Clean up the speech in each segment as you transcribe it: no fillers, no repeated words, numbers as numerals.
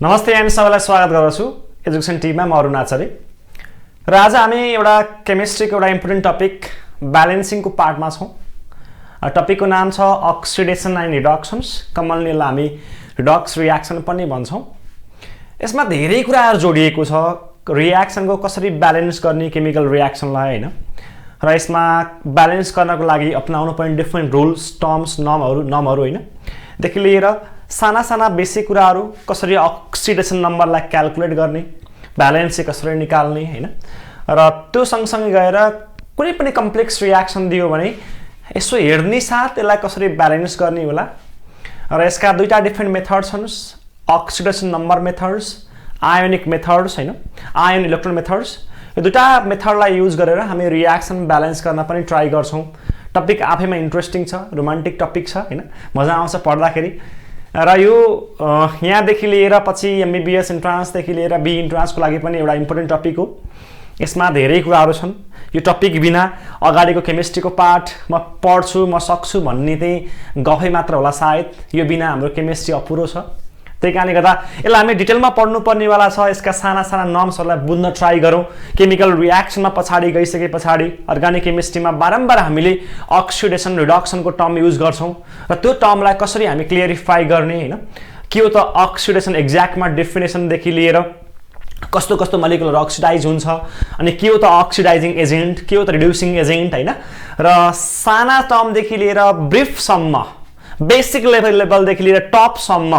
नमस्ते हामी सबैलाई स्वागत गर्दछु एजुकेसन टिममा म अरुण आचार्य र आज हामी एउटा केमिस्ट्रीको एउटा इम्पोर्टेन्ट टपिक ब्यालेन्सिङको पार्टमा छौं। टपिकको नाम छ अक्सिडेसन एन्ड रिडक्सन्स, कमनली यसलाई हामी रिडक्स रियाक्सन पनि भन्छौं। यसमा धेरै कुराहरु जोडिएको छ, रियाक्सनको कसरी ब्यालेन्स गर्ने केमिकल रियाक्सनलाई हैन, र यसमा ब्यालेन्स गर्नको लागि अपनाउनु पर्ने डिफरेन्ट रुल्स, टर्म्स, नर्महरु हैन, देखि लिएर साना साना बेसिक कुराहरु, कसरी अक्सिडेसन नम्बरलाई क्याल्कुलेट गर्ने, ब्यालेन्स चाहिँ कसरी निकाल्ने हैन, र त्यो सँगसँगै गएर कुनै पनि कम्प्लेक्स रियाक्सन दियो भने यसो हेर्ने साथ यसलाई कसरी ब्यालेन्स गर्ने होला। र यसका दुईटा डिफरेन्ट मेथड्स छन्, oxidation number methods, ionic methods हैन, आयन इलेक्ट्रोन मेथड्स। यो दुईटा मेथडलाई युज गरेर हामी रियाक्सन ब्यालेन्स गर्न पनि ट्राई गर्छौं। टपिक आफैमा इन्ट्रेस्टिङ छ, रोमान्टिक टपिक छ हैन, मजा आउँछ पढ्दाखेरि। र यो यहाँदेखि लिएर पछि एमबीबीएस इन्ट्रान्सदेखि लिएर बी इन्ट्रान्सको लागि पनि एउटा इम्पोर्टेन्ट टपिक हो। यसमा धेरै कुराहरू छन्। यो टपिक बिना अगाडिको केमिस्ट्रीको पार्ट म पढ्छु, म सक्छु भन्ने चाहिँ गफै मात्र होला सायद। यो बिना हाम्रो केमिस्ट्री अपुरो छ। त्यही कारणले गर्दा यसलाई हामी डिटेलमा पढ्नुपर्नेवाला छ। यसका साना साना नर्म्सहरूलाई बुझ्न ट्राई गरौँ। केमिकल रियाक्सनमा पछाडि गइसके पछाडि अर्गानिक केमिस्ट्रीमा बारम्बार हामीले अक्सिडेसन रिडक्सनको टर्म युज गर्छौँ, र त्यो टर्मलाई कसरी हामी क्लियरिफाई गर्ने हैन, के हो त अक्सिडेसन एक्ज्याक्टमा डेफिनेसनदेखि लिएर कस्तो कस्तो मोलिकुलर अक्सिडाइज हुन्छ, अनि के हो त अक्सिडाइजिङ एजेन्ट, के हो त रिड्युसिङ एजेन्ट हैन, र साना टर्मदेखि लिएर ब्रिफसम्म, बेसिक लेभलदेखि लिएर टपसम्म,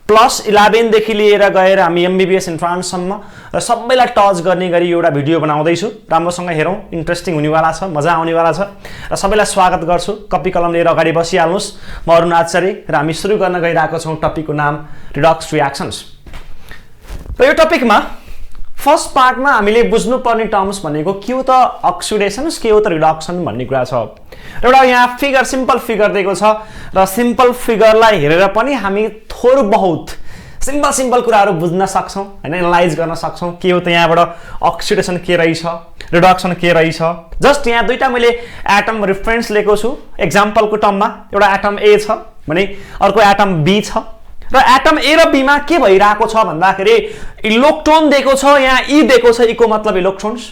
प्लस 11 देखि लिएर गएर हामी एमबीबीएस इन्ट्रान्ससम्म र सबैलाई टच गर्ने गरी एउटा भिडियो बनाउँदैछु। राम्रोसँग हेरौँ, इन्ट्रेस्टिङ हुनेवाला छ, मजा आउनेवाला छ, र सबैलाई स्वागत गर्छु। कपी कलम लिएर अगाडि बसिहाल्नुहोस्। म अरुण आचार्य र हामी सुरु गर्न गइरहेको छौँ। टपिकको नाम रिडक्स रियाक्सन्स। र यो टपिकमा फर्स्ट पार्टमा हामीले बुझ्नुपर्ने टर्म्स भनेको के हो त अक्सिडेसन्स, के हो त रिडक्सन भन्ने कुरा छ। र एउटा यहाँ फिगर, सिम्पल फिगर दिएको छ, र सिम्पल फिगरलाई हेरेर पनि हामी थोर बहुत सिम्पल कुराहरू बुझ्न सक्छौँ हैन, एनालाइज गर्न सक्छौँ। के हो त यहाँबाट अक्सिडेसन के रहेछ, रिडक्सन के रहेछ। जस्ट यहाँ दुईटा मैले एटम रेफरेन्स लिएको छु एक्जाम्पलको टर्ममा। एउटा एटम ए छ भने अर्को एटम बी छ, र एटम ए र बी मा के भइरहेको छ भन्दाखेरि इलेक्ट्रोन दिएको छ, यहाँ ई दिएको छ, ई को मतलब इलेक्ट्रोन्स,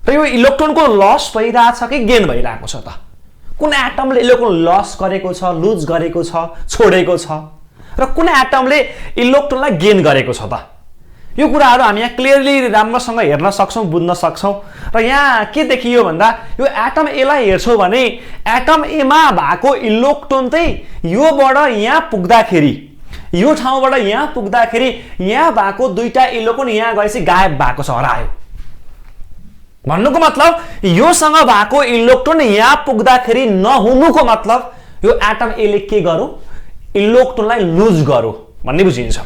र यो इलेक्ट्रोनको लस भइरहेछ कि गेन भइरहेको छ त। कुन एटमले इलेक्ट्रोन लस गरेको छ, लुज गरेको छ, छोडेको छ, र कुन एटमले इलेक्ट्रोनलाई गेन गरेको छ त। यो कुराहरू हामी यहाँ क्लियरली राम्रोसँग हेर्न सक्छौँ, बुझ्न सक्छौँ। र यहाँ के देखियो भन्दा यो एटम ए लाई हेर्छौँ भने एटम ए मा भएको इलेक्ट्रोन चाहिँ योबाट यहाँ पुग्दाखेरि, यो ठाउँबाट यहाँ पुग्दाखेरि यहाँ भएको दुईटा इलेक्ट्रोन यहाँ गएपछि गायब भएको छ, हरायो। भन्नुको मतलब योसँग भएको इलेक्ट्रोन यहाँ पुग्दाखेरि नहुनुको मतलब यो एटम ए ले के गर्यो, इलेक्ट्रोनलाई लुज गर्यो भन्ने बुझिन्छ।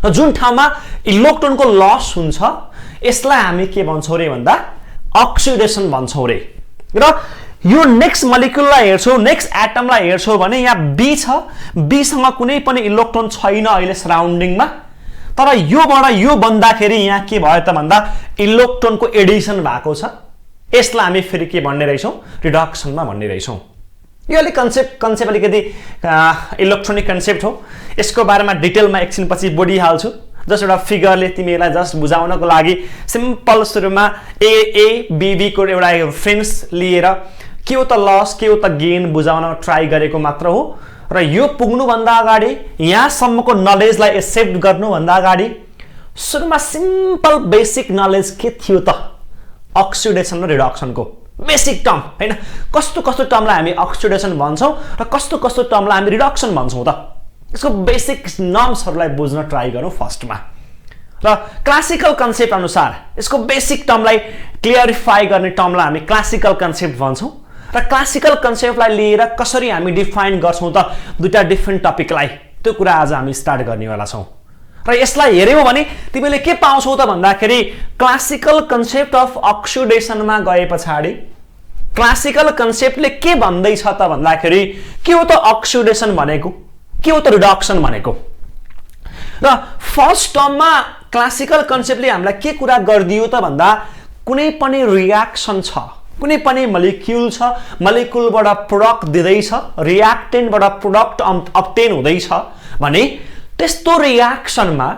र जुन ठाउँमा इलेक्ट्रोनको लस हुन्छ यसलाई हामी के भन्छौँ रे भन्दा अक्सिडेसन भन्छौँ रे। र यो नेक्स्ट मोलिक्युललाई हेर्छौँ, नेक्स्ट एटमलाई हेर्छौँ भने यहाँ बी छ, बीसँग कुनै पनि इलेक्ट्रोन छैन अहिले सराउन्डिङमा, तर योबाट यो बन्दाखेरि यहाँ के भयो त भन्दा इलेक्ट्रोनको एडिसन भएको छ। यसलाई हामी फेरि के भन्ने रहेछौँ, रिडक्सनमा भन्ने रहेछौँ। यो अलिक कन्सेप्ट अलिकति इलेक्ट्रोनिक कन्सेप्ट हो। यसको बारेमा डिटेलमा एकछिन पछि बढिहाल्छु। जस्ट एउटा फिगरले तिमीलाई जस्ट बुझाउनको लागि सिम्पल सुरुमा ए बी को एउटा रेफरेन्स लिएर के हो त लस, के हो त गेन बुझाउन ट्राई गरेको मात्र हो। र यो पुग्नुभन्दा अगाडि, यहाँसम्मको नलेजलाई एक्सेप्ट गर्नुभन्दा अगाडि सुरुमा सिम्पल बेसिक नलेज के थियो त अक्सिडेसन र रिडक्सनको बेसिक टर्म हैन, कस्तो कस्तो टर्मलाई हामी अक्सिडेसन भन्छौँ र कस्तो कस्तो टर्मलाई हामी रिडक्सन भन्छौँ त। यसको बेसिक नर्म्सहरूलाई बुझ्न ट्राई गरौँ फर्स्टमा। र क्लासिकल कन्सेप्ट अनुसार यसको बेसिक टर्मलाई क्लियरिफाई गर्ने टर्मलाई हामी क्लासिकल कन्सेप्ट भन्छौँ। र क्लासिकल कन्सेप्टलाई लिएर कसरी हामी डिफाइन गर्छौँ त दुईटा डिफरेन्ट टपिकलाई, त्यो कुरा आज हामी स्टार्ट गर्नेवाला छौँ। र यसलाई हेर्यौ भने तिमीले के पाउँछौ त भन्दाखेरि क्लासिकल कन्सेप्ट अफ अक्सिडेसनमा गए पछाडि क्लासिकल कन्सेप्टले के भन्दैछ त भन्दाखेरि के हो त अक्सिडेसन भनेको, के हो त रिडक्सन भनेको। र फर्स्ट टर्ममा क्लासिकल कन्सेप्टले हामीलाई के कुरा गरिदियो त भन्दा कुनै पनि रियाक्सन छ, कुनै पनि मोलिक्युल छ, मोलिक्युलबाट प्रोडक्ट दिँदैछ, रियाक्टेन्टबाट प्रोडक्ट अब्टेन हुँदैछ भने त्यस्तो रियाक्सनमा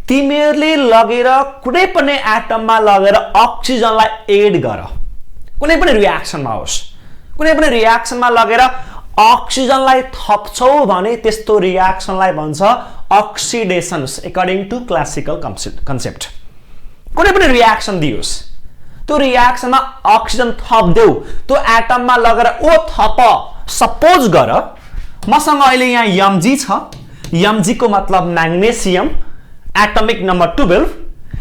तिमीहरूले लगेर कुनै पनि एटममा लगेर अक्सिजनलाई एड गर, कुनै पनि रियाक्सनमा होस्, कुनै पनि रियाक्सनमा लगेर अक्सिजनलाई थप्छौ भने त्यस्तो रियाक्सनलाई भन्छ oxidation according to classical concept. कुनै पनि रियाक्सन दियोस्, त्यो रियाक्सनमा अक्सिजन थप्देऊ, त्यो एटममा लगेर ओ थप। सपोज गर मसँग अहिले यहाँ Mg छ, Mg को मतलब म्याग्नेसियम, एटमिक नम्बर 12।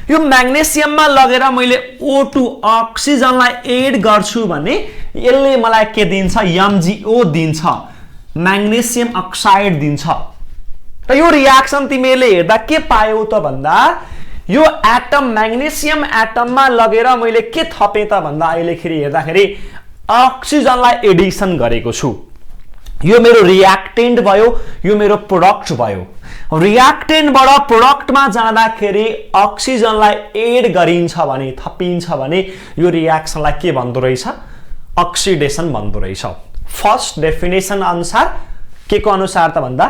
यो म्याग्नेसियममा लगेर मैले O2 अक्सिजनलाई एड गर्छु भने यसले मलाई के दिन्छ? MgO दिन्छ, म्याग्नेसियम अक्साइड दिन्छ। र यो रियाक्सन तिमीले हेर्दा के पायौ त भन्दा यो एटम म्याग्नेसियम एटममा लगेर मैले के थपे त भन्दा अहिलेखेरि हेर्दाखेरि अक्सिजनलाई एडिसन गरेको छु। यो मेरो रियाक्टेन्ट भयो, यो मेरो प्रोडक्ट भयो। रियाक्टेन्टबाट प्रोडक्टमा जाँदाखेरि अक्सिजनलाई एड गरिन्छ भने, थपिन्छ भने यो रियाक्सनलाई के भन्दो रहेछ? अक्सिडेसन भन्दो रहेछ। फर्स्ट डेफिनेसन अनुसार के को अनुसार त भन्दा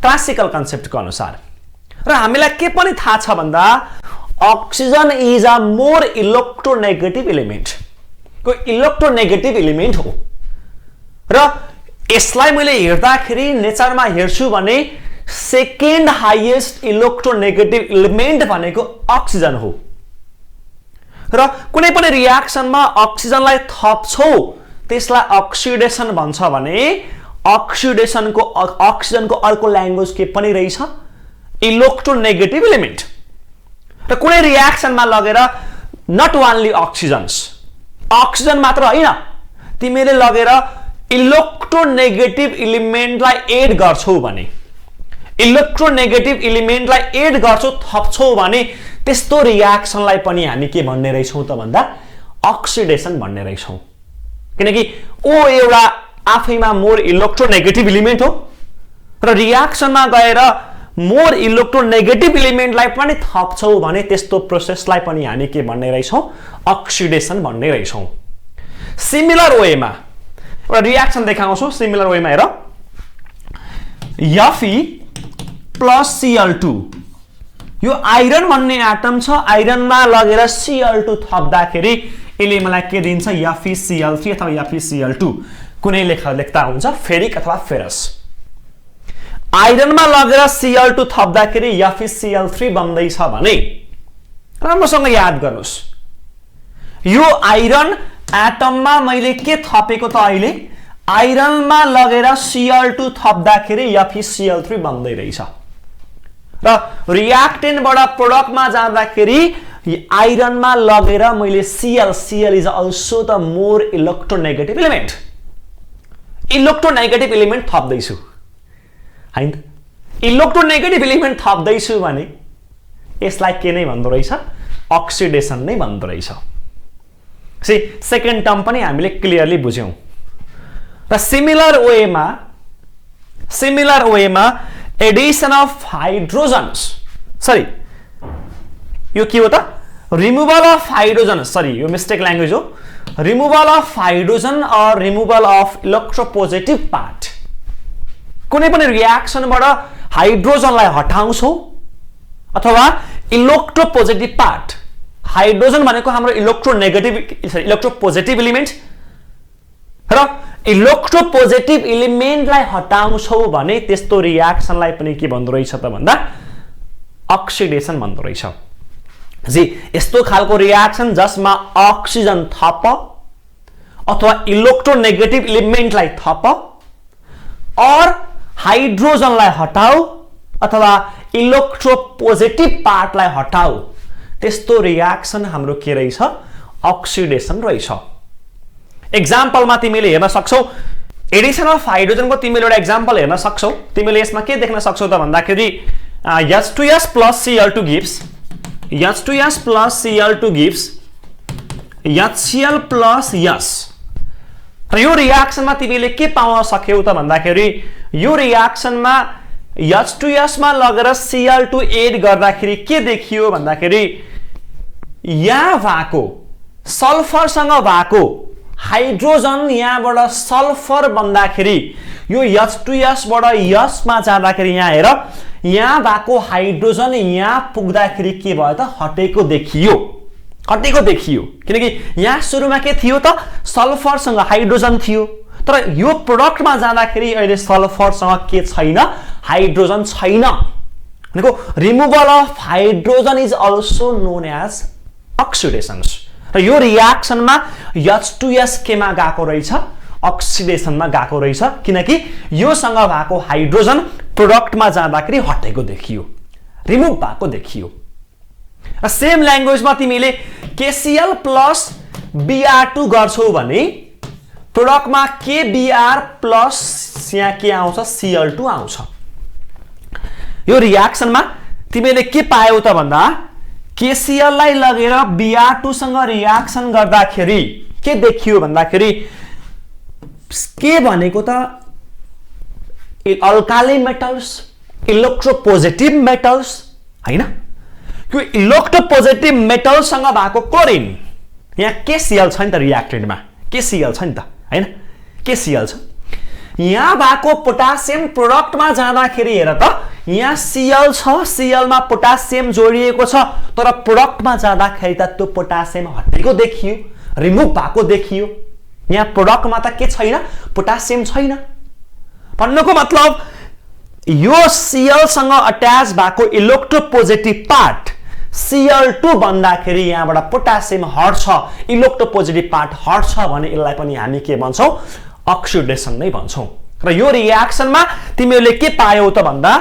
क्लासिकल कन्सेप्टको अनुसार। र हामीलाई के पनि थाहा छ भन्दा oxygen is a more electronegative element, को इलेक्ट्रोनेगेटिभ एलिमेन्ट हो। र यसलाई मैले हेर्दाखेरि नेचरमा हेर्छु भने सेकेन्ड हाइएस्ट इलेक्ट्रोनेगेटिभ एलिमेन्ट भनेको अक्सिजन हो। र कुनै पनि रियाक्सनमा अक्सिजनलाई थप्छौ त्यसलाई अक्सिडेसन भन्छ भने अक्सिजनको अर्को ल्याङ्ग्वेज के पनि रहेछ? Electronegative element. र कुनै रियाक्सनमा लगेर नट ओन्ली अक्सिजन मात्र होइन, तिमीले लगेर इलेक्ट्रोनेगेटिभ एलिमेन्टलाई एड गर्छौ भने, इलेक्ट्रोनेगेटिभ एलिमेन्टलाई एड गर्छौ, थप्छौ भने त्यस्तो रियाक्सनलाई पनि हामी के भन्ने रहेछौँ त भन्दा अक्सिडेसन भन्ने रहेछौँ। किनकि ओ एउटा आफैमा मोर इलेक्ट्रोनेगेटिभ एलिमेन्ट हो र रियाक्सनमा गएर मोर इलेक्ट्रोनेगेटिभ एलिमेन्टलाई पनि थप्छौ भने त्यस्तो प्रोसेसलाई पनि हामी के भन्ने रहेछौँ? अक्सिडेसन भन्ने रहेछौँ। सिमिलर वेमा एउटा रियाक्सन देखाउँछु। सिमिलर वेमा हेर, Fe+Cl2, यो आइरन भन्ने एटम छ, आइरनमा लगेर Cl2 थप्दाखेरि यसले मलाई के दिन्छ? FeCl3 अथवा FeCl2। कुनै लेख्दा हुन्छ फेरिक अथवा फेरस। आइरनमा लगेर Cl2 थप्दाखेरि FeCl3 बन्दैछ भने राम्रोसँग याद गर्नुस्, यो आइरन एटममा मैले के थपेको त? अहिले आइरनमा लगेर Cl2 थप्दाखेरि FeCl3 बन्दै रहेछ। र रियाक्टेन्टबाट प्रोडक्टमा जाँदाखेरि आइरनमा लगेर मैले Cl is also the more electronegative element, electronegative element थप्दैछु हैन? इलेक्ट्रोनेगेटिभ एलिमेन्ट थप्दैछु भने यसलाई के नै भन्दो रहेछ? अक्सिडेसन नै भन्दो रहेछ। सेकेन्ड टर्म पनि हामीले क्लियरली बुझ्यौं। र सिमिलर वेमा एडिसन अफ हाइड्रोजन्स, सरी यो के हो त? रिमुभल अफ हाइड्रोजन, सरी यो मिस्टेक ल्याङ्ग्वेज हो। रिमुभल अफ हाइड्रोजन और रिमुभल अफ इलेक्ट्रोपोजिटिभ पार्ट। कुनै पनि रियाक्सनबाट हाइड्रोजनलाई हटाउँछौ अथवा इलेक्ट्रोपोजिटिभ पार्ट, हाइड्रोजन भनेको हाम्रो इलेक्ट्रोपोजिटिभ एलिमेन्ट, र इलेक्ट्रोपोजिटिभ एलिमेन्टलाई हटाउँछौ भने त्यस्तो रियाक्सनलाई पनि के भन्दो रहेछ त भन्दा अक्सिडेसन भन्दो रहेछ। यस्तो खालको रियाक्सन जसमा अक्सिजन थप अथवा इलेक्ट्रोनेगेटिभ एलिमेन्टलाई थप और हाइड्रोजनलाई हटाऊ अथवा इलेक्ट्रोपोजिटिभ पार्टलाई हटाऊ, त्यस्तो रियाक्सन हाम्रो के रहेछ? अक्सिडेसन रहेछ। एक्जाम्पलमा तिमीले हेर्न सक्छौ, एडिसन अफ हाइड्रोजनको तिमीले एउटा एक्जाम्पल हेर्न सक्छौ। तिमीले यसमा के देख्न सक्छौ त भन्दाखेरि H2S plus Cl2 gives H2S plus Cl2 gives HCl plus S। र यो रियाक्सनमा तिमीले के पाउन सक्यौ त भन्दाखेरि यो रियाक्सनमा H2S मा लगेर Cl2 एड गर्दाखेरि के देखियो भन्दाखेरि यहाँ भएको सल्फरसँग भएको हाइड्रोजन यहाँबाट सल्फर बन्दाखेरि यो H2S बाट S मा जाँदाखेरि यहाँ हेर यहाँ भएको हाइड्रोजन यहाँ पुग्दाखेरि के भयो त हटेको देखियो किनकि यहाँ सुरुमा के थियो त सल्फर सँग हाइड्रोजन थियो तर यो प्रोडक्टमा जाँदाखेरि अहिले सल्फर सँग के छैन हाइड्रोजन छैन भनेको removal of hydrogen is also known as oxidation र यो रियाक्सनमा H2S केमा गएको रहेछ अक्सिडेसनमा गएको रहेछ किनकि यो सँग भएको हाइड्रोजन प्रोडक्टमा जाँदाखेरि हटेको देखियो रिमुभ भएको देखियो र सेम ल्याङ्ग्वेजमा तिमीले KCl प्लस Br2 गर्छौ भने प्रोडक्टमा KBr प्लस यहाँ के आउँछ Cl2 आउँछ यो रियाक्सनमा तिमीले के पायौ त भन्दा KCl लाई लगेर Br2 सँग रियाक्सन गर्दाखेरि के देखियो भन्दाखेरि के भनेको त अल्काली मेटल्स इलेक्ट्रोपोजिटिभ मेटल्स हैन यो इलेक्ट्रोपोजिटिभ मेटल सँग भएको क्लोरिन यहाँ KCl छ नि त रियाक्टेन्टमा KCl छ नि त हैन KCl छ यहाँ भएको पोटासियम प्रोडक्टमा जाँदाखेरि हेर त यहाँ Cl छ Cl मा पोटासियम जोडिएको छ तर प्रोडक्टमा जाँदाखेरि त त्यो पोटासियम हटेको देखियो रिमुभ भएको देखियो यहाँ प्रोडक्टमा त के छैन पोटासियम छैन भन्नुको मतलब यो Cl सँग अट्याच भएको इलेक्ट्रोपोजिटिभ पार्ट Cl2 भन्दाखेरि यहाँबाट पोटासियम हट्छ इलेक्ट्रोपोजिटिभ पार्ट हट्छ भने यसलाई पनि हामी के भन्छौं अक्सिडेसन नै भन्छौं र यो रियाक्सनमा तिमीले के पायौ त भन्दा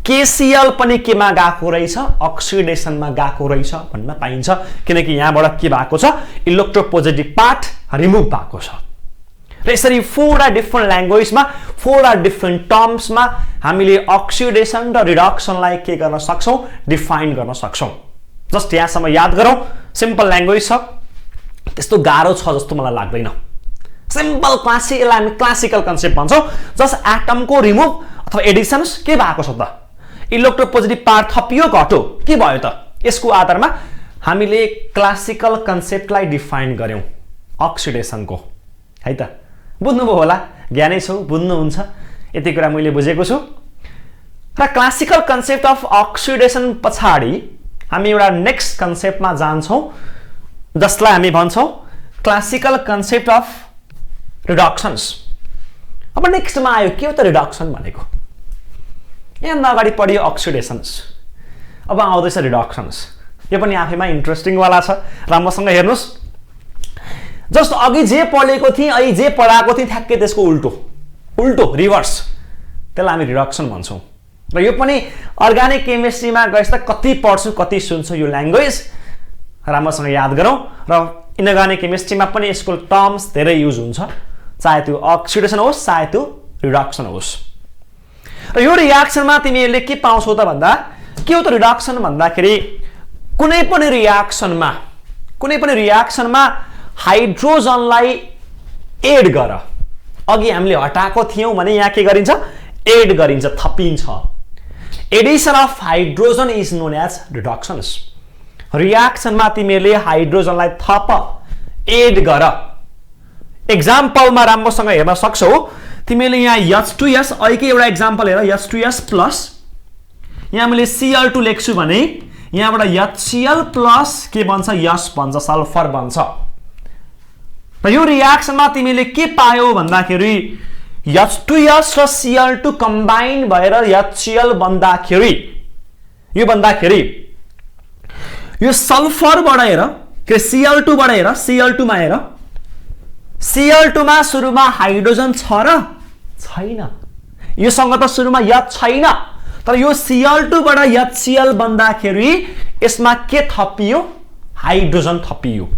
KCl पनि केमा गएको रहेछ अक्सिडेसनमा गएको रहेछ भन्न पाइन्छ किनकि यहाँबाट के भएको छ इलेक्ट्रोपोजिटिभ पार्ट रिमुभ भएको छ र यसरी फोरवटा डिफरेन्ट ल्याङ्ग्वेजमा फोरवटा डिफरेन्ट टर्म्समा हामीले अक्सिडेसन र रिडक्सनलाई के गर्न सक्छौं डिफाइन गर्न सक्छौं जस्ट यहाँसम्म याद गरौँ सिम्पल ल्याङ्ग्वेज छ त्यस्तो गाह्रो छ जस्तो मलाई लाग्दैन सिम्पल क्लासिकल कन्सेप्ट भन्छौं जस्ट एटमको रिमुभ अथवा एडिसन्स के भएको छ त इलेक्ट्रोपोजिटिभ पार्ट थपियो घट्यो के भयो त यसको आधारमा हामीले क्लासिकल कन्सेप्टलाई डिफाइन गर्यौं अक्सिडेसनको है त बुझ्नुभयो होला ज्ञानै छौ बुझ्नुहुन्छ यति कुरा मैले बुझेको छु र क्लासिकल कन्सेप्ट अफ अक्सिडेसन पछाडी हामी एउटा नेक्स्ट कन्सेप्टमा जान्छौं जसलाई हामी भन्छौं क्लासिकल कन्सेप्ट अफ रिडक्सन्स अब नेक्स्टमा आयो के हो त रिडक्सन भनेको यहाँ अगाडि पढियो अक्सिडेसन्स अब आउँदैछ रिडक्सन्स यो पनि आफैमा इन्ट्रेस्टिङ वाला छ राम्रोसँग हेर्नुस् जस्ट अघि जे पढेको थिए अहिले जे पढाएको थिए ठ्याक्कै त्यसको उल्टो रिभर्स त्यसलाई हामी रिडक्सन भन्छौं र यो पनि अर्गानिक केमिस्ट्रीमा गएछ त कति पढ्छु कति सुन्छु यो ल्याङ्ग्वेज राम्रोसँग याद गरौँ र इनअर्गानिक केमिस्ट्रीमा पनि यसको टर्म्स धेरै युज हुन्छ चाहे त्यो अक्सिडेसन होस् चाहे त्यो रिडक्सन होस् र यो रियाक्सनमा तिमीहरूले के पाउँछौ त भन्दा के हो त रिडक्सन भन्दाखेरि कुनै पनि रियाक्सनमा हाइड्रोजनलाई एड गर अघि हामीले हटाएको थियौं भने यहाँ के गरिन्छ एड गरिन्छ थपिन्छ addition of hydrogen is known as reductions रियाक्सनमा तिमीहरूले हाइड्रोजनलाई थप एड गर एक्जाम्पलमा राम्रोसँग हेर्न सक्छौ तिमीले यहाँ H2S अहिले एउटा एक्जाम्पल हेर H2S प्लस यहाँ मैले Cl2 लेख्छु भने यहाँबाट HCl प्लस के बन्छ यस बन्छ सल्फर बन्छ र यो रियाक्सनमा तिमीले के पायौ भन्दाखेरि H2S र Cl2 कम्बाइन भएर HCl बन्दाखेरि यो सल्फरबाट हेर के Cl2 बाट हेर Cl2 मा हेर Cl2 मा सुरुमा हाइड्रोजन छ र छैन यो सँग त सुरुमा H छैन तर यो Cl2 बाट HCl बन्दाखेरि यसमा के थपियो हाइड्रोजन थपियो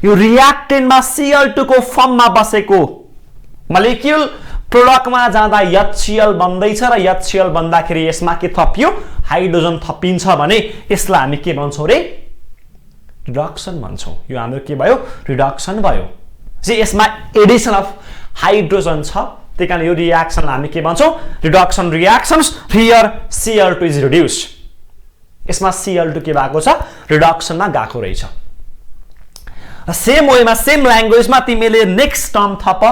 यो रियाक्टेन्टमा Cl2 को फर्ममा बसेको मोलिक्युल प्रोडक्टमा जाँदा HCl बन्दैछ र HCl बन्दाखेरि यसमा के थपियो हाइड्रोजन थपिन्छ भने यसलाई हामी के भन्छौं रे रिडक्सन भन्छौं यो हाम्रो के भयो रिडक्सन भयो जे यसमा एडिसन अफ हाइड्रोजन छ त्यसकारण यो रियाक्सनलाई हामी के भन्छौं reduction reactions here Cl2 is reduced यसमा Cl2 के भएको छ रिडक्सनमा गएको रहेछ सेम वेमा सेम ल्याङ्ग्वेजमा तिमीले नेक्स्ट टर्म थप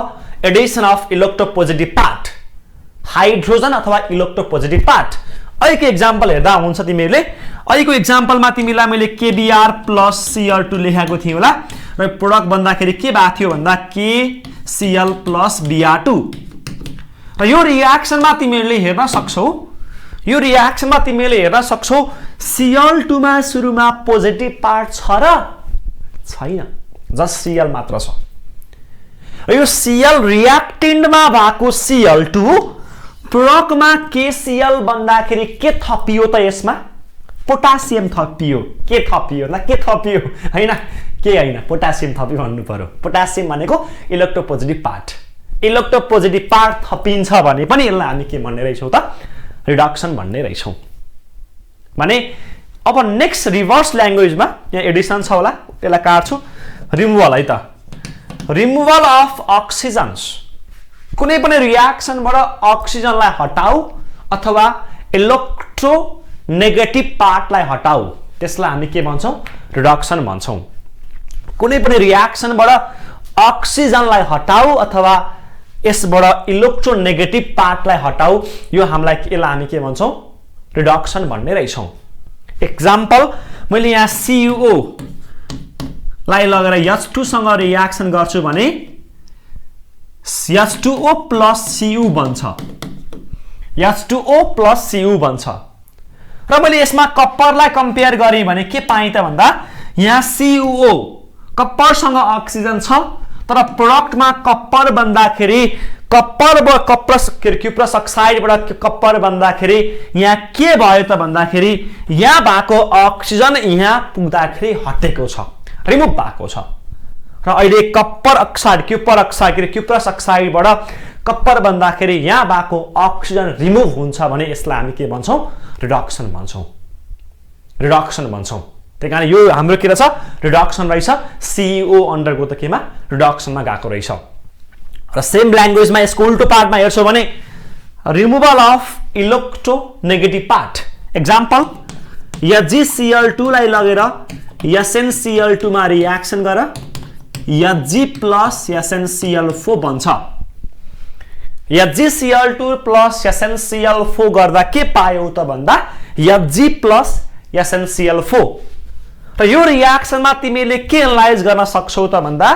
Edison of electropositive part hydrogen अथवा इलेक्ट्रोपोजिटिभ पार्ट अहिलेको एक्जाम्पल हेर्दा हुन्छ तिमीहरूले अहिलेको एक्जाम्पलमा तिमीलाई मैले KBr प्लस Cl2 लेखेको थिएँ होला र प्रोडक्ट भन्दाखेरि के भएको थियो भन्दा KCl प्लस Br2 र यो रियाक्सनमा तिमीहरूले हेर्न सक्छौ Cl2 मा सुरुमा पोजिटिभ पार्ट छ र छैन जस्ट Cl मात्र छ र यो Cl रियाक्टेन्टमा भएको Cl2 प्रोडक्टमा KCl भन्दाखेरि के थपियो त यसमा पोटासियम थपियो के थपियो हैन के हैन पोटासियम थपियो भन्नु पर्यो पोटासियम भनेको इलेक्ट्रोपोजिटिभ पार्ट थपिन्छ भने पनि यसलाई हामी के भन्ने रहेछौं त रिडक्सन भन्ने रहेछौं भने अब नेक्स्ट रिभर्स ल्याङ्ग्वेजमा यहाँ एडिसन छ होला त्यसलाई काट्छु रिमुभल है त रिमुभल अफ अक्सिजन्स कुनै पनि रियाक्सनबाट अक्सिजनलाई हटाऊ अथवा इलेक्ट्रो नेगेटिभ पार्टलाई हटाऊ त्यसलाई हामी के भन्छौं रिडक्सन भन्छौं कुनै पनि रियाक्सनबाट अक्सिजनलाई हटाऊ अथवा यसबाट इलेक्ट्रो नेगेटिभ पार्टलाई हटाऊ यो यसलाई हामी के भन्छौं रिडक्सन भन्ने रहेछौं एक्जाम्पल मैले यहाँ CuO लाई लगेर H2 सँग रियाक्सन गर्छु भने H2O plus Cu बन्छ H2O plus Cu बन्छ र मैले यसमा कप्परलाई कम्पेयर गरे भने के पाएँ त भन्दा यहाँ CuO कप्परसँग अक्सिजन छ तर प्रोडक्टमा कप्पर बन्दाखेरि क्युप्रस अक्साइडबाट कप्पर बन्दाखेरि यहाँ के भयो त भन्दाखेरि यहाँ भएको अक्सिजन यहाँ पुग्दाखेरि हटेको छ रिमुभ भएको छ र अहिले क्युप्रस अक्साइडबाट कप्पर बन्दाखेरि यहाँ भएको अक्सिजन रिमुभ हुन्छ भने यसलाई हामी के भन्छौं रिडक्सन भन्छौं त्यही यो हाम्रो के रहेछ रिडक्सन रहेछ CuO अन्डरगो त केमा रिडक्सनमा गएको रहेछ र सेम ल्याङ्ग्वेजमा यसको उल्टो पार्टमा हेर्छौ भने removal of electro negative part example HgCl2 लाई लगेर SnCl2 मा रियाक्सन गर Hg plus SnCl4 बन्छ HgCl2 plus SnCl4 गर्दा के पायौ त भन्दा Hg plus SnCl4 र यो रियाक्सनमा तिमीले के एनालाइज गर्न सक्छौ त भन्दा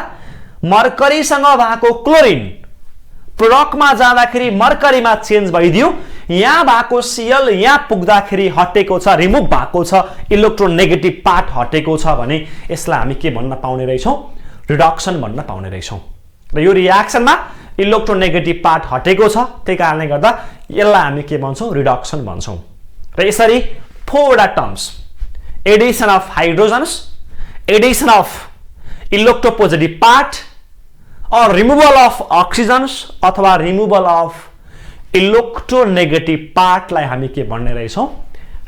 मर्करीसँग भएको क्लोरिन प्रोडक्टमा जाँदाखेरि मर्करीमा चेन्ज भइदियो यहाँ भएको Cl यहाँ पुग्दाखेरि हटेको छ रिमुभ भएको छ इलेक्ट्रोनेगेटिभ पार्ट हटेको छ भने यसलाई हामी के भन्न पाउने रहेछौं रिडक्सन भन्न पाउने रहेछौं र यो रियाक्सनमा इलेक्ट्रोनेगेटिभ पार्ट हटेको छ त्यही कारणले गर्दा यसलाई हामी के भन्छौं रिडक्सन भन्छौं र यसरी फोरवटा terms addition of hydrogens addition of electropositive part or removal of oxygens अथवा removal of इलेक्ट्रोनेगेटिभ पार्टलाई हामी के भन्ने रहेछौं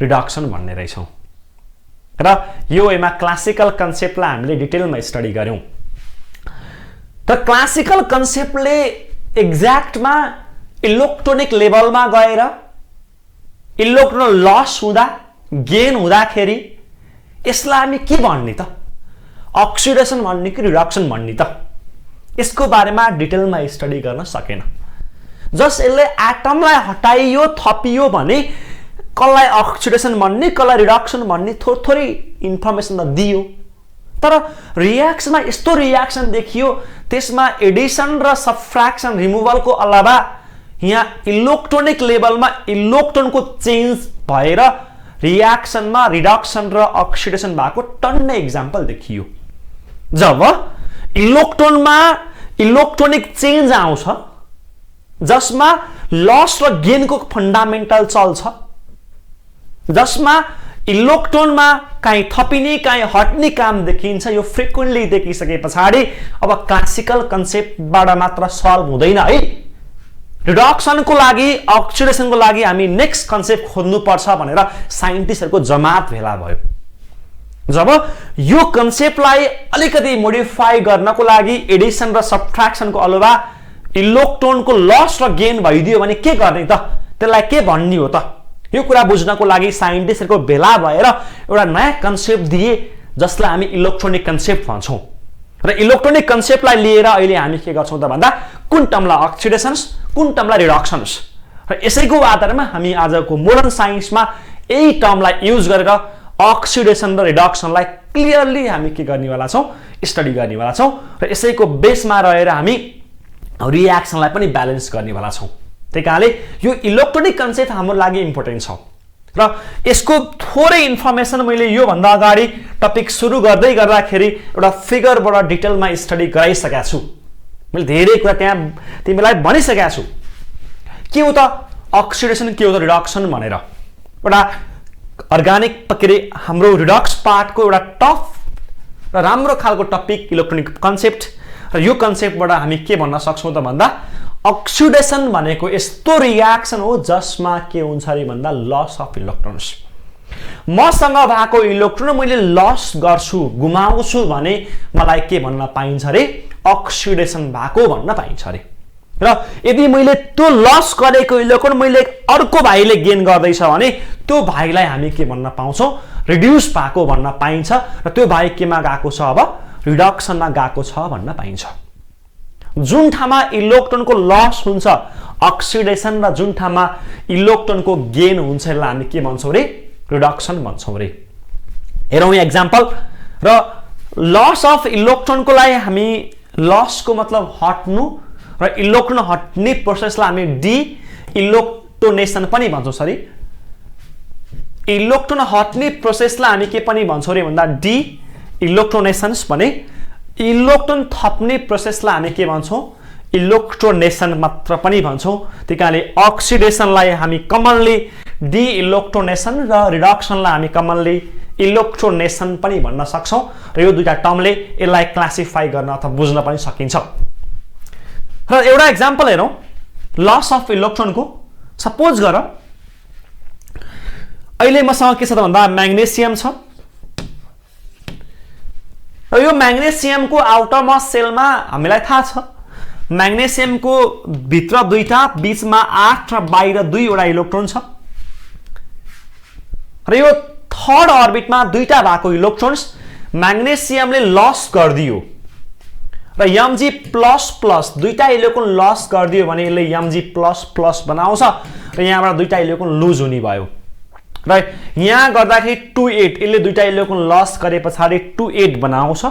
रिडक्सन भन्ने रहेछौं र यो एमा क्लासिकल कन्सेप्टलाई हामीले डिटेलमा स्टडी गर्यौं त क्लासिकल कन्सेप्टले एक्ज्याक्टमा इलेक्ट्रोनिक लेभलमा गएर इलेक्ट्रोन लस हुँदा गेन हुँदाखेरि यसलाई हामी के भन्ने त अक्सिडेसन भन्ने कि रिडक्सन भन्ने त यसको बारेमा डिटेलमा स्टडी गर्न सकेन जस्ट यसले एटमलाई हटाइयो थपियो भने कसलाई अक्सिडेसन भन्ने कसलाई रिडक्सन भन्ने थोरै इन्फर्मेसन त दियो तर रियाक्सनमा यस्तो रियाक्सन देखियो त्यसमा एडिसन र सबट्र्याक्सन रिमुभलको अलावा यहाँ इलेक्ट्रोनिक लेभलमा इलेक्ट्रोनको चेन्ज भएर रियाक्सनमा रिडक्सन र अक्सिडेसन भएको टन्नै एक्जाम्पल देखियो जब इलेक्ट्रोनमा इलेक्ट्रोनिक चेन्ज आउँछ जसमा लस र गेनको फन्डामेन्टल चल्छ जसमा इलेक्ट्रोनमा काहीँ थपिने काहीँ हट्ने काम देखिन्छ यो फ्रिक्वेन्टली देखिसके पछाडी अब क्लासिकल कन्सेप्टबाट मात्र सल्भ हुँदैन है रिडक्सनको लागि अक्सिडेसनको लागि हामी नेक्स्ट कन्सेप्ट खोज्नु पर्छ भनेर साइन्टिस्टहरुको जमात भेला भयो जब यो कन्सेप्टलाई अलिकति मोडिफाई गर्नको लागि एडिसन र सबट्र्याक्सनको अलावा इलेक्ट्रोनको लस र गेन भइदियो भने के गर्ने त त्यसलाई के भन्ने हो त यो कुरा बुझ्नको लागि साइन्टिस्टहरुको भेला भएर एउटा नयाँ कन्सेप्ट दिए जसलाई हामी इलेक्ट्रोनिक कन्सेप्ट भन्छौं र इलेक्ट्रोनिक कन्सेप्टलाई लिएर अहिले हामी के गर्छौं त भन्दा कुन टर्मलाई अक्सिडेशन्स कुन टर्मलाई रिडक्सन्स र यसैको आधारमा हामी आजको मोडर्न साइन्समा यही टर्मलाई युज गरेर अक्सिडेसन र रिडक्सनलाई क्लियरली हामी के गर्नेवाला छौं स्टडी गर्नेवाला छौं र यसैको बेसमा रहेर हामी रिएक्सनलाई पनि ब्यालेन्स गर्नेवाला छौं त्यसैकारणले यो इलेक्ट्रोनिक कन्सेप्ट हाम्रो लागि इम्पोर्टेन्ट छ र यसको थोरै इन्फर्मेसन मैले यो भन्दा अगाडि टपिक सुरु गर्दै गर्दाखेरि एउटा फिगरबाट डिटेलमा स्टडी गराइसकेका छु मैले धेरै कुरा त्यहाँ तिमीलाई भनिसकेका छु के हो त अक्सिडेसन के हो त रिडक्सन भनेर एउटा अर्गानिक प्रक्रिया हाम्रो रिडक्स पार्टको एउटा टफ र राम्रो खालको टपिक इलेक्ट्रोनिक कन्सेप्ट र यो कन्सेप्टबाट हामी के भन्न सक्छौं त भन्दा अक्सिडेसन भनेको यस्तो रिएक्सन हो जसमा के हुन्छ रे भन्दा लस अफ इलेक्ट्रोन्स मसँग भएको इलेक्ट्रोन मैले लस गर्छु गुमाउँछु भने मलाई के भन्न पाइन्छ रे अक्सिडेसन भएको भन्न पाइन्छ रे र यदि मैले त्यो लस गरेको इलेक्ट्रोन मैले अर्को भाइले गेन गर्दैछ भने त्यो भाइलाई हामी के भन्न पाउँछौं रिड्युस भएको भन्न पाइन्छ र त्यो भाइ केमा गएको छ अब रिडक्सनमा गएको छ भन्न पाइन्छ जुन ठाउँमा इलेक्ट्रोनको लस हुन्छ अक्सिडेसन र जुन ठाउँमा इलेक्ट्रोनको गेन हुन्छ यसलाई हामी के भन्छौं रे रिडक्सन भन्छौं रे हेरौं एक्जाम्पल र लस अफ इलेक्ट्रोनको लागि हामी लसको मतलब हट्नु र इलेक्ट्रोन हट्ने प्रोसेसलाई हामी डी इलेक्ट्रोनेसन पनि भन्छौं सरी इलेक्ट्रोन हट्ने प्रोसेसलाई हामी के पनि भन्छौं रे भन्दा डी इलेक्ट्रोनेसन्स भने इलेक्ट्रोन थप्ने प्रोसेसलाई हामी के भन्छौं इलेक्ट्रोनेसन मात्र पनि भन्छौं त्यसकारणले अक्सिडेसनलाई हामी कमनली डी इलेक्ट्रोनेसन र रिडक्सनलाई हामी कमनली इलेक्ट्रोनेसन पनि भन्न सक्छौं र यो दुईटा टर्मले यसलाई क्लासिफाई गर्न अथवा बुझ्न पनि सकिन्छ र एउटा एक्जाम्पल हेरौं लस अफ इलेक्ट्रोनको सपोज गर अहिले मसँग के छ त भन्दा म्याग्नेसियम छ र यो म्याग्नेसियमको आउटरमोस्ट सेलमा हामीलाई थाहा छ म्याग्नेसियमको भित्र दुईटा बीचमा 8 र बाहिर 2 वटा इलेक्ट्रोन छ र यो थर्ड अर्बिटमा दुईटा भएको इलेक्ट्रोन्स म्याग्नेसियमले लस गरिदियो र Mg++ दुईटा इलेक्ट्रोन लस गरिदियो भने यसले Mg++ बनाउँछ र यहाँबाट दुईटा इलेक्ट्रोन लुज हुने भयो र यहाँ गर्दाखेरि 28 यसले दुईटा इलेक्ट्रोन लस गरेपछि 28 बनाउँछ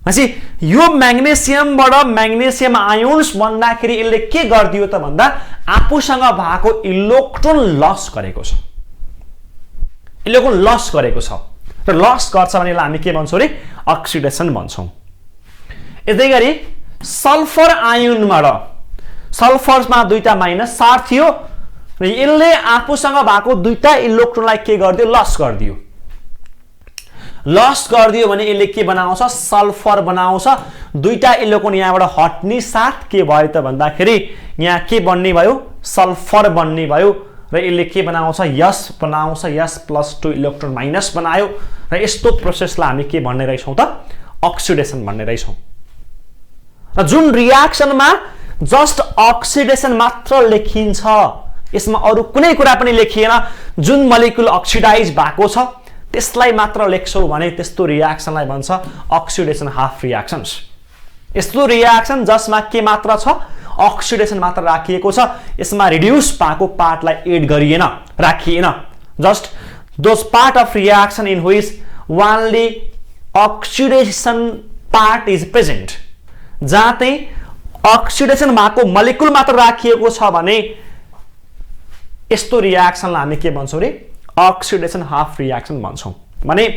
पछि यो म्याग्नेसियमबाट म्याग्नेसियम आयोन्स बन्दाखेरि यसले के गर्दियो त भन्दा आफूसँग भएको इलेक्ट्रोन लस गरेको छ इलेक्ट्रोन लस गरेको छ र लस गर्छ भने यसलाई हामी के भन्छौं रे अक्सिडेसन भन्छौं यसैगरी सल्फर आयोनबाट सल्फरमा दुईटा माइनस चार्ज थियो र यसले आफूसँग भएको दुईटा इलेक्ट्रोनलाई के गर्दियो लस गरिदियो भने यसले के बनाउँछ सल्फर बनाउँछ दुईटा इलेक्ट्रोन यहाँबाट हट्ने साथ के भयो त भन्दाखेरि यहाँ के बन्ने भयो सल्फर बन्ने भयो र यसले के बनाउँछ यस बनाउँछ यस+2 इलेक्ट्रोन माइनस बनायो र यस्तो प्रोसेसलाई हामी के भन्ने रहेछौं त अक्सिडेसन भन्ने रहेछौं र जुन रिएक्सनमा जस्ट अक्सिडेसन मात्र लेखिन्छ यसमा अरु कुनै कुरा पनि लेखिएन जुन मोलिक्युल अक्सिडाइज भएको छ त्यसलाई मात्र लेख्छौ भने त्यस्तो रिएक्सनलाई भन्छ अक्सिडेसन हाफ रिएक्सन्स यस्तो रिएक्सन जसमा के मात्र छ अक्सिडेसन मात्र राखिएको छ यसमा रिड्युस भएको पार्टलाई एड गरिएन राखिएन just those part of reaction in which only oxidation part is present जहाँ चाहिँ अक्सिडेसन भएको मोलिक्युल मात्र राखिएको छ भने यस्तो रिएक्सनलाई हामी के भन्छौं रे अक्सिडेसन हाफ रिएक्सन भन्छौं माने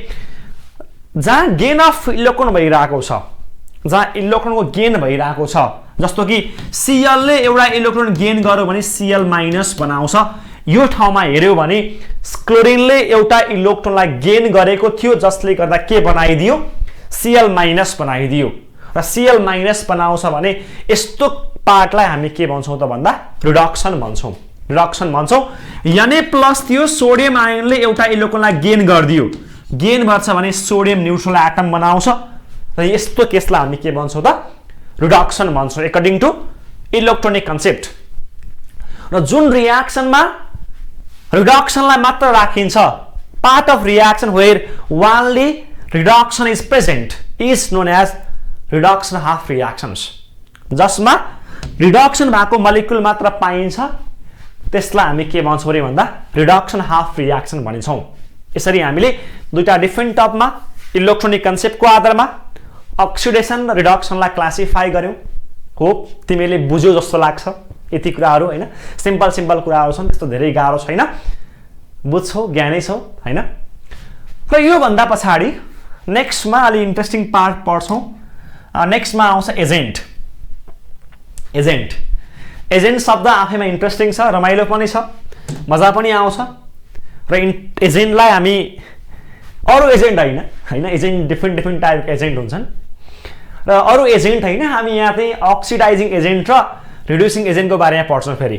जहाँ गेन अफ इलेक्ट्रोन भइरहेको छ जहाँ इलेक्ट्रोनको गेन भइरहेको छ जस्तो कि Cl ले एउटा इलेक्ट्रोन गेन गर्यो भने Cl- बनाउँछ यो ठाउँमा हेर्यो भने क्लोरिनले एउटा इलेक्ट्रोनलाई गेन गरेको थियो जसले गर्दा के बनाइदियो Cl- बनाइदियो र Cl- बनाउँछ भने यस्तो पार्टलाई हामी के भन्छौं त भन्दा रिडक्सन भन्छौं Na+ थियो सोडियम आयनले एउटा इलेक्ट्रोनलाई गेन गरिदियो गेन गर्छ भने सोडियम न्यूट्रल एटम बनाउँछ र यस्तो केसलाई हामी के भन्छौं त रिडक्सन भन्छौं अकॉर्डिंग टु इलेक्ट्रोनिक कन्सेप्ट र जुन रिएक्सनमा रिडक्सनलाई मात्र राखिन्छ part of reaction where only reduction is present is known as reduction half reactions. जसमा रिडक्सन भएको मोलिक्युल मात्र पाइन्छ त्यसलाई हामी के भन्छौँ रे भन्दा रिडक्सन हाफ रियाक्सन भनिन्छौँ। यसरी हामीले दुईटा डिफरेन्ट टपमा इलेक्ट्रोनिक कन्सेप्टको आधारमा अक्सिडेसन र रिडक्सनलाई क्लासिफाई गर्यौं। होप तिमीले बुझ्यौ जस्तो लाग्छ। यति कुराहरू हैन, सिम्पल कुराहरू छन्, त्यस्तो धेरै गाह्रो छैन, बुझ्छौ, ज्ञानै छौ हैन। र यो भन्दा पछाडी नेक्स्टमा अलि इन्ट्रेस्टिङ पार्ट पढ्छौं। नेक्स्टमा आउँछ एजेन्ट। एजेन्ट शब्द आफैमा इन्ट्रेस्टिङ छ, रमाइलो पनि छ, मजा पनि आउँछ। र एजेन्टलाई हामी अरु एजेन्ट हैन, एजेन्ट डिफरेन्ट टाइपको एजेन्ट हुन्छन् र अरु एजेन्ट हैन, हामी यहाँ चाहिँ अक्सिडाइजिङ एजेन्ट र रिड्युसिङ एजेन्टको बारेमा पढ्छौँ। फेरि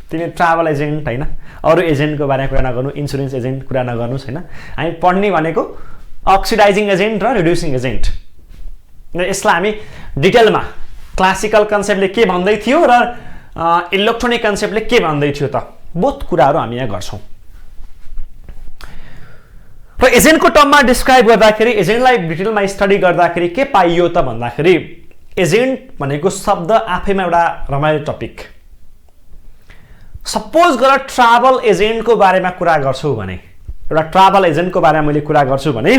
तिमी ट्राभल एजेन्ट हैन, अरु एजेन्टको बारेमा कुरा नगर्नु, इन्स्योरेन्स एजेन्ट कुरा नगर्नुस् हैन। हामी पढ्ने भनेको अक्सिडाइजिङ एजेन्ट र रिड्युसिङ एजेन्ट। र यसलाई हामी डिटेलमा क्लासिकल कन्सेप्टले के भन्दै थियो र इलेक्ट्रोनिक कन्सेप्टले के भन्दै थियो त बहुत कुराहरू हामी यहाँ गर्छौँ। र एजेन्टको टर्ममा डिस्क्राइब गर्दाखेरि, एजेन्टलाई डिटेलमा स्टडी गर्दाखेरि के पाइयो त भन्दाखेरि एजेन्ट भनेको शब्द आफैमा एउटा रमाइलो टपिक। सपोज गर ट्राभल एजेन्टको बारेमा कुरा गर्छु भने, एउटा ट्राभल एजेन्टको बारेमा मैले कुरा गर्छु भने,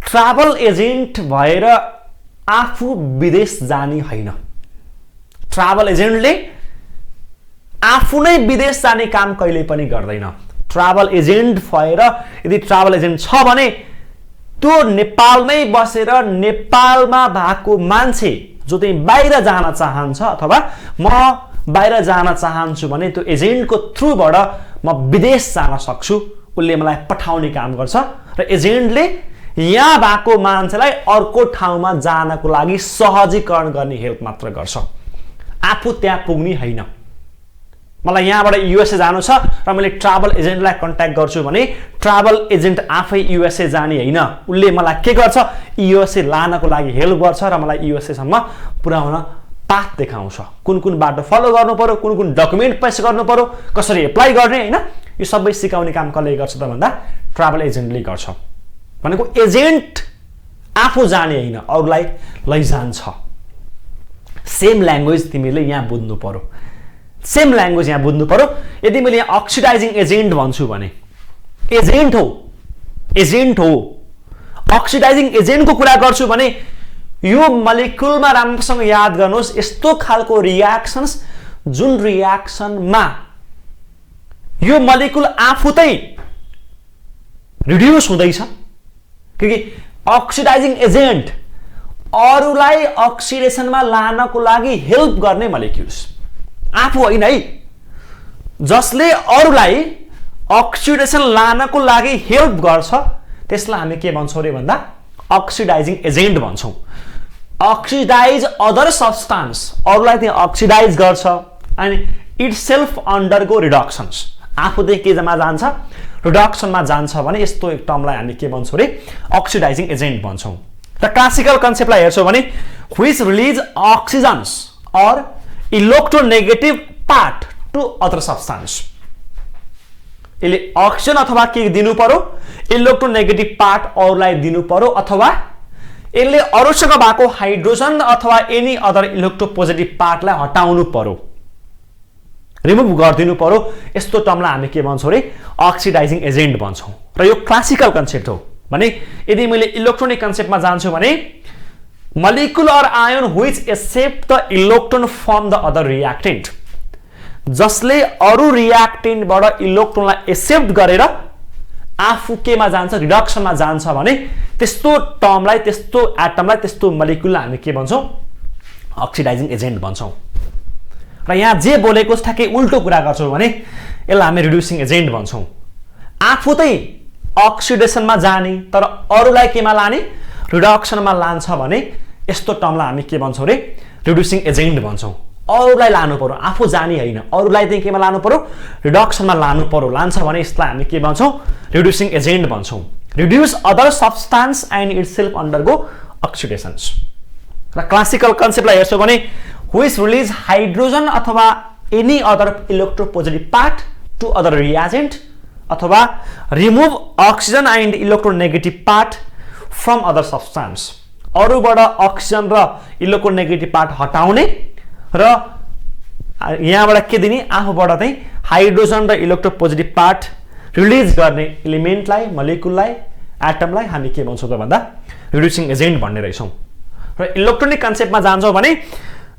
ट्राभल एजेन्ट भएर आफू विदेश जाने हैन। ट्राभल एजेन्टले आफू नै विदेश जाने काम कहिले पनि गर्दैन। ट्राभल एजेन्ट भएर यदि ट्राभल एजेन्ट छ भने त्यो नेपालमै बसेर नेपालमा भएको मान्छे जो चाहिँ बाहिर जान चाहन्छ अथवा म बाहिर जान चाहन्छु भने त्यो एजेन्टको थ्रुबाट म विदेश जान सक्छु, उसले मलाई पठाउने काम गर्छ। र एजेन्टले यहाँ भएको मान्छेलाई अर्को ठाउँमा जानको लागि सहजीकरण गर्ने हेल्प मात्र गर्छ, आफू त्यहाँ पुग्ने हैन। मलाई यहाँबाट युएसए जानु छ र मैले ट्राभल एजेन्टलाई कन्ट्याक्ट गर्छु भने ट्राभल एजेन्ट आफै युएसए जाने हैन, उसले मलाई के गर्छ युएसए लानको लागि हेल्प गर्छ र मलाई युएसए सम्म पुर्याउन पाथ देखाउँछ। कुन बाटो फलो गर्नु पर्यो, कुन डकुमेन्ट पेश गर्नु पर्यो, कसरी एप्लाई गर्ने हैन, यो सबै सिकाउने काम कसले गर्छ त भन्दा ट्राभल एजेन्टले गर्छ। भनेको एजेन्ट आफू जाने हैन, अरूलाई लैजान्छ। सेम ल्याङ्ग्वेज तिमीले यहाँ बुझ्नु पर्यो, सेम ल्याङ्ग्वेज यहाँ बुझ्नु पर्यो। यदि मैले यहाँ अक्सिडाइजिङ एजेन्ट भन्छु भने एजेन्ट हो, अक्सिडाइजिङ एजेन्टको कुरा गर्छु भने यो मोलिक्युलमा राम्रोसँग याद गर्नुहोस्, यस्तो खालको रियाक्सन्स जुन रियाक्सनमा यो मोलिक्युल आफू चाहिँ रिड्युस हुँदैछ, क्योंकि अक्सिडाइजिङ एजेन्ट अरूलाई अक्सिडेसनमा लानको लागि हेल्प गर्ने मोलिक्युल्स, आफू होइन है, जसले अरूलाई अक्सिडेसन लानको लागि हेल्प गर्छ त्यसलाई हामी के भन्छौँ रे भन्दा अक्सिडाइजिङ एजेन्ट भन्छौँ। अक्सिडाइज अदर सब्सटेन्स, अरूलाई त्यहाँ अक्सिडाइज गर्छ अनि इट सेल्फ अन्डरगो रिडक्सन्स, आफू चाहिँ केमा जान्छ रिडक्सनमा जान्छ भने यस्तो एक टर्मलाई हामी के भन्छौँ रे अक्सिडाइजिङ एजेन्ट भन्छौँ। र क्लासिकल कन्सेप्टलाई हेर्छौँ भने which release oxygens or electronegative part to other substance, यसले अक्सिजन अथवा के दिनु पर्यो इलेक्ट्रोनेगेटिभ पार्ट अरूलाई दिनु पर्यो, अथवा यसले अरूसँग भएको हाइड्रोजन अथवा एनी अदर इलेक्ट्रोपोजिटिभ पार्टलाई हटाउनु पर्यो, रिमुभ गरिदिनु पर्यो। यस्तो टर्मलाई हामी के भन्छौँ रे अक्सिडाइजिङ एजेन्ट भन्छौँ। र यो क्लासिकल कन्सेप्ट हो। भने यदि मैले इलेक्ट्रोनिक कन्सेप्टमा जान्छु भने molecule or ion which accept the electron from the other reactant, जसले अरु रियाक्टेन्ट बाट इलेक्ट्रोनलाई एक्सेप्ट गरेर आफू केमा जान्छ रिडक्सनमा जान्छ भने त्यस्तो टर्मलाई, त्यस्तो एटमलाई, त्यस्तो मोलिक्युललाई हामी के भन्छौं अक्सिडाइजिङ एजेन्ट भन्छौं। र यहाँ जे बोलेको ठ्याक्कै उल्टो कुरा गर्छौं भने यसलाई हामी रिड्युसिङ एजेन्ट भन्छौं। आफू चाहिँ अक्सिडेसनमा जाने तर अरूलाई केमा लाने रिडक्सनमा लान्छ भने यस्तो टर्मलाई हामी के भन्छौं रे रिड्युसिङ एजेन्ट भन्छौं। अरूलाई लानु पर्यो, आफू जाने हैन, अरूलाई चाहिँ केमा लानु पर्यो रिडक्सनमा लानु पर्यो, लान्छ भने यसलाई हामी के भन्छौं रिड्युसिङ एजेन्ट भन्छौं। Reduce other substance and itself undergo oxidations. र क्लासिकल कन्सेप्टलाई हेर्छौं भने व्हिच रिलिज हाइड्रोजन अथवा any other electropositive part to other reagent अथवा remove oxygen and electronegative part from other substance, अरूबाट अक्सिजन र इलेक्ट्रोनेगेटिभ पार्ट हटाउने र यहाँबाट के दिने, आफूबाट चाहिँ हाइड्रोजन र इलेक्ट्रोपोजिटिभ पार्ट रिलिज गर्ने एलिमेन्टलाई, मलिक्युललाई, एटमलाई हामी के भन्छौँ त भन्दा रिड्युसिङ एजेन्ट भन्ने रहेछौँ। र इलेक्ट्रोनिक कन्सेप्टमा जान्छौँ भने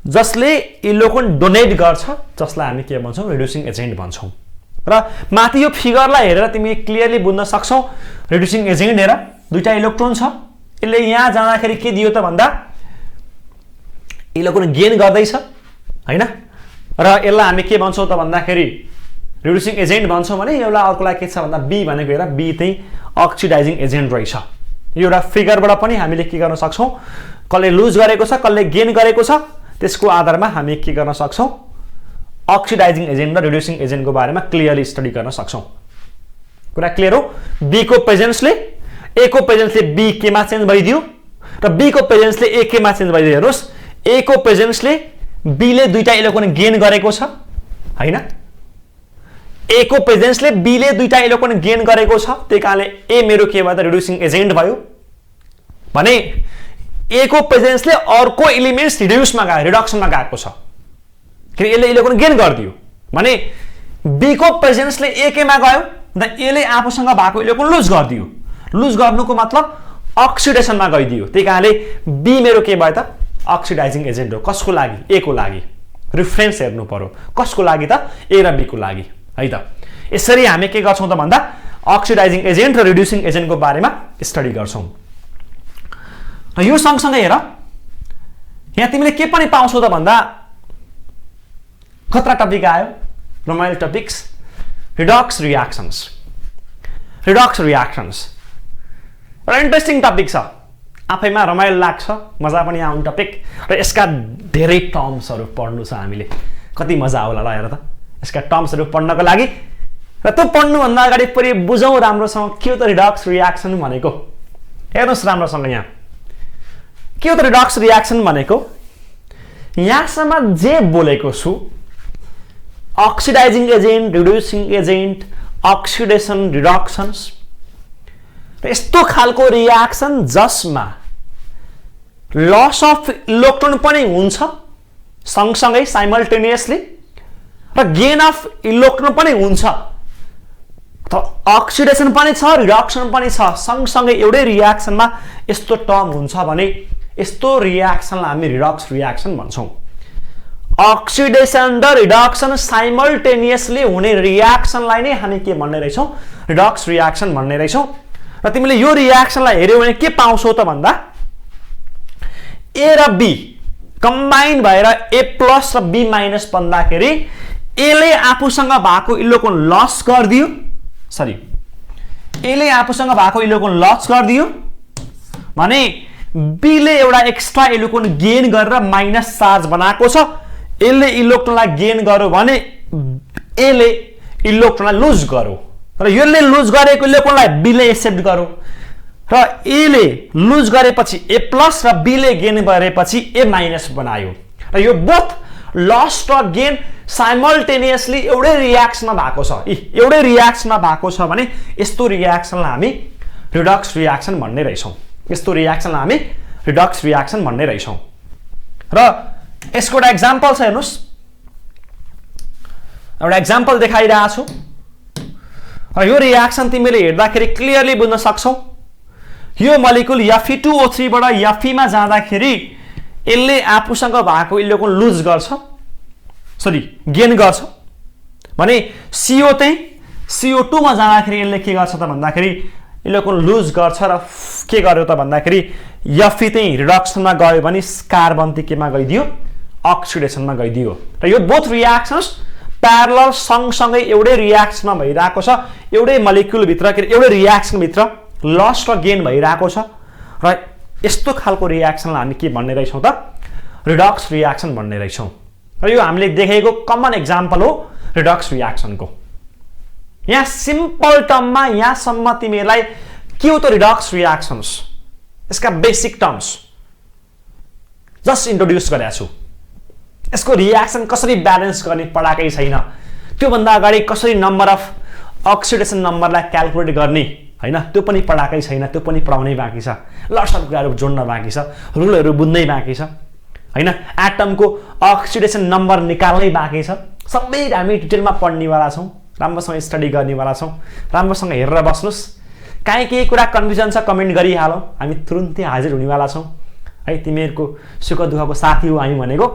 जसले इलेक्ट्रोन डोनेट गर्छ जसलाई हामी के भन्छौँ, रिड्युसिङ एजेन्ट भन्छौँ। र माथि यो फिगरलाई हेरेर तिमी क्लियरली बुझ्न सक्छौ, रिड्युसिङ एजेन्ट हेर दुईटा इलेक्ट्रोन छ, यसले यहाँ जाँदाखेरि के दियो त भन्दा इलेक्ट्रोन गेन गर्दैछ हैन, र यसलाई हामी के भन्छौँ त भन्दाखेरि रिड्युसिङ एजेन्ट भन्छौँ भने यसलाई अर्कोलाई के छ भन्दा बी भनेको हेर, बी चाहिँ अक्सिडाइजिङ एजेन्ट रहेछ। यो एउटा फिगरबाट पनि हामीले के गर्न सक्छौँ, कसले लुज गरेको छ कसले गेन गरेको छ त्यसको आधारमा हामी के गर्न सक्छौँ, अक्सिडाइजिङ एजेन्ट र रिड्युसिङ एजेन्टको बारेमा क्लियरली स्टडी गर्न सक्छौँ। कुरा क्लियर हो? बी को प्रेजेन्सले ए को प्रेजेन्सले बी केमा चेन्ज भइदियो र बी को प्रेजेन्सले ए केमा चेन्ज भइदियो। हेर्नुहोस्, ए को प्रेजेन्सले बीले दुईटा इलेक्ट्रोन गेन गरेको छ हैन, ए को प्रेजेन्सले बीले दुईटा इलेक्ट्रोन गेन गरेको छ, त्यही कारणले ए मेरो के भयो त रिड्युसिङ एजेन्ट भयो भने ए को प्रेजेन्सले अर्को एलिमेन्ट्स रिड्युसमा गयो, रिडक्सनमा गएको छ किन यसले इलेक्ट्रोन गेन गरिदियो भने बी को प्रेजेन्सले ए केमा गयो त यसले आफूसँग भएको इलेक्ट्रोन लुज गरिदियो, लुज गर्नुको मतलब अक्सिडेसनमा गइदियो, त्यही कारणले बी मेरो के भयो त अक्सिडाइजिङ एजेन्ट हो। कसको लागि? ए को लागि। रिफरेन्स हेर्नु पर्यो कसको लागि त, ए र बी को लागि है त। यसरी हामी के गर्छौँ त भन्दा अक्सिडाइजिङ एजेन्ट र रिड्युसिङ एजेन्टको बारेमा स्टडी गर्छौँ। र यो सँगसँगै हेर यहाँ तिमीले के पनि पाउँछौ त भन्दा खतरा टपिक आयो, रमाइलो topics, Redux reactions. Redux reactions एउटा इन्ट्रेस्टिङ टपिक छ, आफैमा रमाइलो लाग्छ, मजा पनि आउने टपिक र यसका धेरै टर्म्सहरू पढ्नु छ हामीले। कति मजा आउला ल हेर त यसका टर्म्सहरू पढ्नको लागि। र त्यो पढ्नुभन्दा अगाडि पुरै बुझौँ राम्रोसँग के हो त रिडक्स रियाक्सन भनेको। हेर्नुहोस् राम्रोसँग यहाँ के हो त रिडक्स रियाक्सन भनेको। यहाँसम्म जे बोलेको छु oxidising agent, reducing agent, oxidation, रिडक्सन्स र यस्तो खालको रियाक्सन जसमा लस अफ इलेक्ट्रोन पनि हुन्छ सँगसँगै साइमल्टेनियसली र गेन अफ इलेक्ट्रोन पनि हुन्छ, त अक्सिडेसन पनि छ रिडक्सन पनि छ सँगसँगै एउटै रियाक्सनमा यस्तो टर्म हुन्छ भने यस्तो रियाक्सनलाई हामी रिडक्स रियाक्सन भन्छौँ। अक्सिडेसन र रिडक्सन साइमल्टेनियसली हुने रियाक्सनलाई नै हामी के भन्ने रहेछौँ, रिडक्स रियाक्सन भन्ने रहेछौँ। र तिमीले यो रियाक्सनलाई हेऱ्यौ भने के पाउँछौ त भन्दा ए र बी कम्बाइन भएर ए प्लस र बी माइनस भन्दाखेरि एले आफूसँग भएको इलेक्ट्रोन लस गरिदियो, सरी एले आफूसँग भएको इलेक्ट्रोन लस गरिदियो भने बीले एउटा एक्स्ट्रा इलेक्ट्रोन गेन गरेर माइनस चार्ज बनाएको छ, यसले इलेक्ट्रोनलाई गेन गर्यो भने एले इलेक्ट्रोनलाई लुज गर्यो र यसले लुज गरेको इलेक्ट्रोनलाई बीले एक्सेप्ट गर्यो र एले लुज गरेपछि ए प्लस र बीले गेन गरेपछि ए माइनस बनायो र यो बोथ लस र गेन साइमल्टेनियसली एउटै रियाक्सनमा भएको छ। एउटै रियाक्सनमा भएको छ भने यस्तो रियाक्सनलाई हामी रिडक्स रियाक्सन भन्ने रहेछौँ। यस्तो रियाक्सनलाई हामी रिडक्स रियाक्सन भन्ने रहेछौँ। र यसको एउटा एक्जाम्पल छ, हेर्नुहोस् एउटा एक्जाम्पल देखाइरहेको छु र यो रियाक्सन तिमीले हेर्दाखेरि क्लियरली बुझ्न सक्छौ। यो मलिक्युल Fe2O3 बाट Fe मा जाँदाखेरि यसले आफूसँग भएको इलेक्ट्रोन लुज गर्छ, सरी गेन गर्छ भने CO चाहिँ CO2 मा जाँदाखेरि यसले के गर्छ त भन्दाखेरि इलेक्ट्रोन लुज गर्छ र के गर्यो त भन्दाखेरि Fe चाहिँ रिडक्सनमा गयो भने कार्बन चाहिँ केमा गइदियो, अक्सिडेसनमा गइदियो र यो बोथ रियाक्सन्स प्यारलल सँगसँगै एउटै रियाक्सनमा भइरहेको छ, एउटै मलिक्युल भित्र एउटै रियाक्सन भित्र लस र गेन भइरहेको छ र यस्तो खालको रियाक्सनलाई हामी के भन्ने रहेछौँ त रिडक्स रियाक्सन भन्ने रहेछौँ। र यो हामीले देखेको कमन एक्जाम्पल हो रिडक्स रियाक्सनको। यहाँ सिम्पल टर्ममा यहाँसम्म तिमीहरूलाई के हो त रिडक्स रियाक्सन्स, यसका बेसिक टर्म्स जस्ट इन्ट्रोड्युस गरेको छु। यसको रियाक्सन कसरी ब्यालेन्स गर्ने पढाएकै छैन, त्योभन्दा अगाडि कसरी नम्बर अफ अक्सिडेसन नम्बरलाई क्यालकुलेट गर्ने हैन, त्यो पनि पढाएकै छैन, त्यो पनि पढाउनै बाँकी छ, लट्सर कुराहरू जोड्न बाँकी छ, रुलहरू बुझ्नै बाँकी छ हैन, एटमको अक्सिडेसन नम्बर निकाल्नै बाँकी छ। सबै हामी डिटेलमा पढ्नेवाला छौँ, राम्रोसँग स्टडी गर्नेवाला छौँ, राम्रोसँग हेरेर बस्नुहोस्। काहीँ केही कुरा कन्फ्युजन छ कमेन्ट गरिहालौँ, हामी तुरुन्तै हाजिर हुनेवाला छौँ है। तिमीहरूको सुख दुःखको साथी हो हामी भनेको।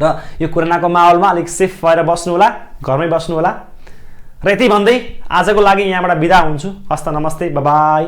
र यो कोरोनाको माहौलमा अलिक सेफ भएर बस्नु होला, घरमै बस्नु होला। र यति भन्दै आजको लागि यहाँबाट बिदा हुन्छु। हस्त नमस्ते, बाई।